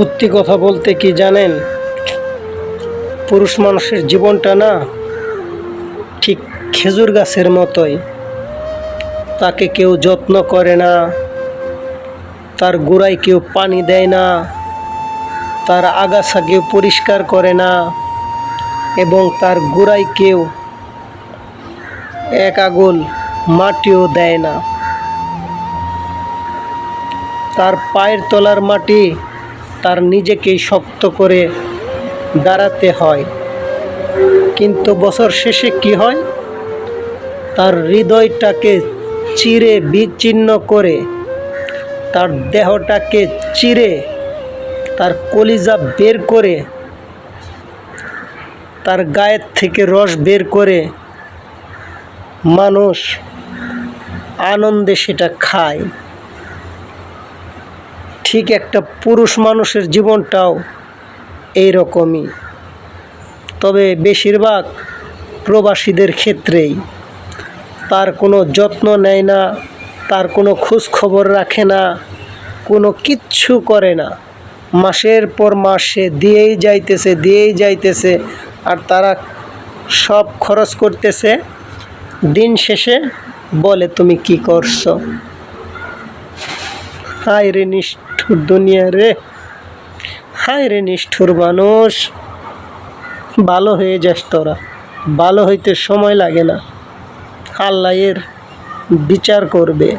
সত্যি কথা বলতে কি জানেন, পুরুষ মানুষের জীবনটা না ঠিক খেজুর গাছের মতোই। তাকে কেউ যত্ন করে না, তার গোড়ায় কেউ পানি দেয় না, তার আগাছা কেউ পরিষ্কার করে না, এবং তার গোড়ায় কেউ এক আঙুল মাটিও দেয় না। তার পায়ের তলার মাটি তার নিজেকেই শক্ত করে দাঁড়াতে হয়। কিন্তু বছর শেষে কি হয়, তার হৃদয়টাকে চিরে বিচ্ছিন্ন করে, তার দেহটাকে চিরে, তার কলিজা বের করে, তার গায়ের থেকে রস বের করে মানুষ আনন্দে সেটা খায়। ঠিক একটা পুরুষ মানুষের জীবনটাও এইরকমই, তবে বেশিরভাগ প্রবাসীদের ক্ষেত্রেই। তার কোনো যত্ন নেয় না, তার কোনো খোঁজ খবর রাখে না, কোনো কিচ্ছু করে না। মাসের পর মাস সে দিয়েই যাইতেছে, আর তারা সব খরচ করতেছে। দিন শেষে বলে, তুমি কি করছো? হায় রে নিষ্ঠুর দুনিয়া রে, হায় রে নিষ্ঠুর মানুষ। ভালো হয়ে যাস তোরা, ভালো হইতে সময় লাগে না, আল্লাহ এর বিচার করবে।